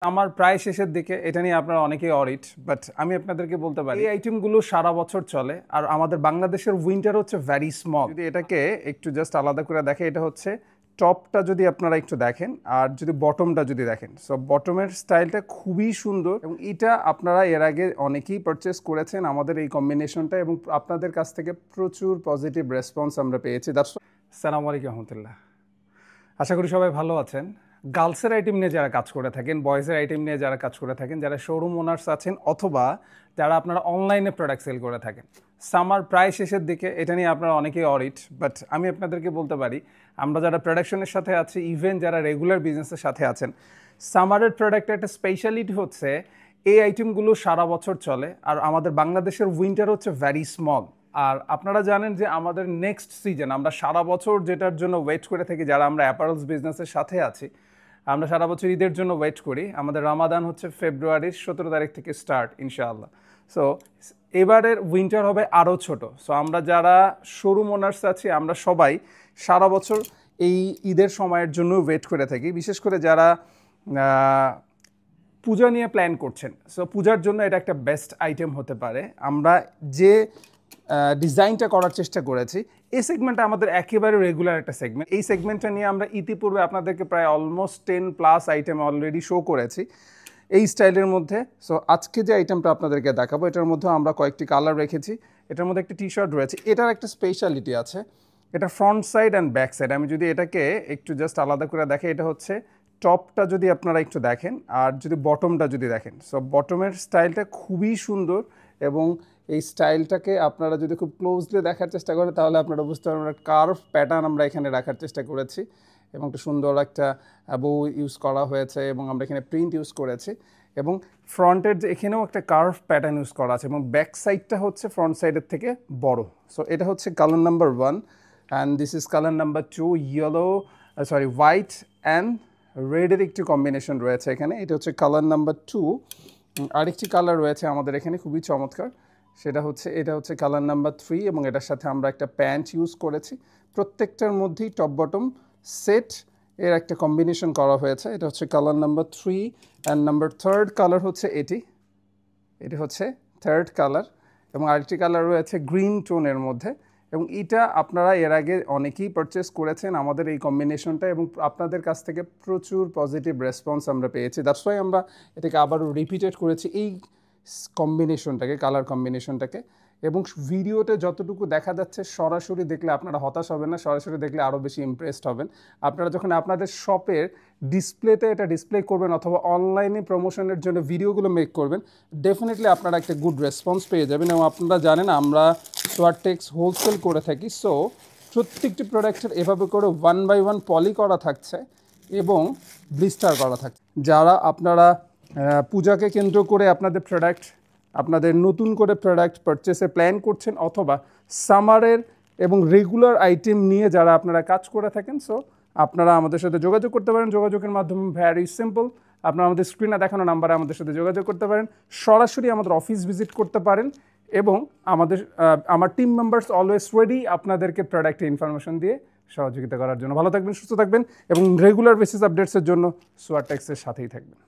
আমার প্রায় শেষের দিকে এটা নিয়ে আপনারা অনেকেই অরিট, বাট আমি আপনাদেরকে বলতে পারি এই আইটেমগুলো সারা বছর চলে। আর আমাদের বাংলাদেশের উইন্টার হচ্ছে ভ্যারি স্মল। যদি এটাকে একটু জাস্ট আলাদা করে দেখে, এটা হচ্ছে টপটা যদি আপনারা একটু দেখেন আর যদি বটমটা যদি দেখেন, সো বটমের স্টাইলটা খুবই সুন্দর এবং এটা আপনারা এর আগে অনেকেই পারচেস করেছেন আমাদের এই কম্বিনেশনটা এবং আপনাদের কাছ থেকে প্রচুর পজিটিভ রেসপন্স আমরা পেয়েছি। আসসালামু আলাইকুম রহমতুল্লাহ, আশা করি সবাই ভালো আছেন। গার্লসের আইটেম নিয়ে যারা কাজ করে থাকেন, বয়েজের আইটেম নিয়ে যারা কাজ করে থাকেন, যারা শোরুম ওনার্স আছেন অথবা যারা আপনারা অনলাইনে প্রোডাক্ট সেল করে থাকেন, সামার প্রায় শেষের দিকে এটা নিয়ে আপনারা অনেকেই অরিট, বাট আমি আপনাদেরকে বলতে পারি আমরা যারা প্রোডাকশনের সাথে আছি, ইভেন যারা রেগুলার বিজনেসের সাথে আছেন, সামারের প্রোডাক্টের একটা স্পেশালিটি হচ্ছে এই আইটেমগুলো সারা বছর চলে। আর আমাদের বাংলাদেশের উইন্টার হচ্ছে ভ্যারি স্মল। আর আপনারা জানেন যে আমাদের নেক্সট সিজন আমরা সারা বছর যেটার জন্য ওয়েট করে থাকি, যারা আমরা অ্যাপারেলস বিজনেসের সাথে আছি, আমরা সারা বছর ঈদের জন্য ওয়েট করি। আমাদের রামাদান হচ্ছে ফেব্রুয়ারির 17 তারিখ থেকে স্টার্ট ইনশাআল্লাহ। সো এবারের উইন্টার হবে আরও ছোট। সো আমরা যারা শোরুম ওনার্স আছি, আমরা সবাই সারা বছর এই ঈদের সময়ের জন্য ওয়েট করে থাকি। বিশেষ করে যারা পূজা নিয়ে প্ল্যান করছেন, সো পূজার জন্য এটা একটা বেস্ট আইটেম হতে পারে। আমরা যে ডিজাইনটা করার চেষ্টা করেছি, এই সেগমেন্টটা আমাদের একেবারে রেগুলার একটা সেগমেন্ট। এই সেগমেন্টটা নিয়ে আমরা ইতিপূর্বে আপনাদেরকে প্রায় অলমোস্ট 10+ আইটেম অলরেডি শো করেছি এই স্টাইলের মধ্যে। সো আজকে যে আইটেমটা আপনাদেরকে দেখাবো, এটার মধ্যে আমরা কয়েকটি কালার রেখেছি। এটার মধ্যে একটা টি শার্ট রয়েছে। এটার একটা স্পেশালিটি আছে, এটা front side and back side. আমি যদি এটাকে একটু জাস্ট আলাদা করে দেখে, এটা হচ্ছে টপটা যদি আপনারা একটু দেখেন আর যদি বটমটা যদি দেখেন, সো বটমের স্টাইলটা খুবই সুন্দর এবং এই স্টাইলটাকে আপনারা যদি খুব ক্লোজলি দেখার চেষ্টা করেন তাহলে আপনারা বুঝতে পারবেন কার্ভ প্যাটার্ন আমরা এখানে রাখার চেষ্টা করেছি এবং একটা সুন্দর একটা বউ ইউজ করা হয়েছে এবং আমরা এখানে প্রিন্ট ইউজ করেছি এবং ফ্রন্টের যে এখানেও একটা কার্ভ প্যাটার্ন ইউজ করা আছে এবং ব্যাক সাইডটা হচ্ছে ফ্রন্ট সাইডের থেকে বড়। সো এটা হচ্ছে colour number 1 and this is colour number 2। White and রেডের একটি কম্বিনেশন রয়েছে এখানে। এটা হচ্ছে কালার নাম্বার 2। আরেকটি কালার রয়েছে আমাদের এখানে খুবই চমৎকার, সেটা হচ্ছে এটা হচ্ছে কালার নাম্বার 3 এবং এটার সাথে আমরা একটা প্যান্ট ইউজ করেছি। প্রত্যেকটার মধ্যেই টপ বটম সেট এর একটা কম্বিনেশন করা হয়েছে। এটা হচ্ছে colour number 3 and number 3rd colour হচ্ছে এটি হচ্ছে 3rd কালার এবং আরেকটি কালার রয়েছে গ্রিন টোনের মধ্যে এবং এটা আপনারা এর আগে অনেকেই পারচেস করেছেন আমাদের এই কম্বিনেশনটা এবং আপনাদের কাছ থেকে প্রচুর পজিটিভ রেসপন্স আমরা পেয়েছি। দ্যাটস ওয়াই আমরা এটাকে আবারও রিপিটেড করেছি এই কম্বিনেশনটাকে, কালার কম্বিনেশনটাকে। এবং ভিডিওতে যতটুকু দেখা যাচ্ছে সরাসরি দেখলে আপনারা হতাশ হবেন না, সরাসরি দেখলে আরও বেশি ইমপ্রেসড হবেন। আপনারা যখন আপনাদের শপের ডিসপ্লেতে এটা ডিসপ্লে করবেন অথবা অনলাইনে প্রমোশনের জন্য ভিডিওগুলো মেক করবেন, ডেফিনেটলি আপনারা একটা গুড রেসপন্স পেয়ে যাবেন। এবং আপনারা জানেন আমরা সোয়ারটেক্স হোলসেল করে থাকি। সো প্রত্যেকটি প্রোডাক্টের এভাবে করে 1 by 1 পলি করা থাকছে এবং ব্লিস্টার করা থাকছে। যারা আপনারা পূজাকে কেন্দ্র করে আপনাদের প্রোডাক্ট, আপনাদের নতুন করে প্রোডাক্ট পারচেসের প্ল্যান করছেন অথবা সামারের এবং রেগুলার আইটেম নিয়ে যারা আপনারা কাজ করে থাকেন, সো আপনারা আমাদের সাথে যোগাযোগ করতে পারেন। যোগাযোগের মাধ্যমে ভ্যারি সিম্পল, আপনারা আমাদের স্ক্রিনে দেখানো নাম্বারে আমাদের সাথে যোগাযোগ করতে পারেন, সরাসরি আমাদের অফিস ভিজিট করতে পারেন এবং আমার টিম মেম্বার্স অলওয়েজ রেডি আপনাদেরকে প্রোডাক্টের ইনফরমেশন দিয়ে সহযোগিতা করার জন্য। ভালো থাকবেন, সুস্থ থাকবেন এবং রেগুলার বেসিস আপডেটসের জন্য সোয়ারটেক্সের সাথেই থাকবেন।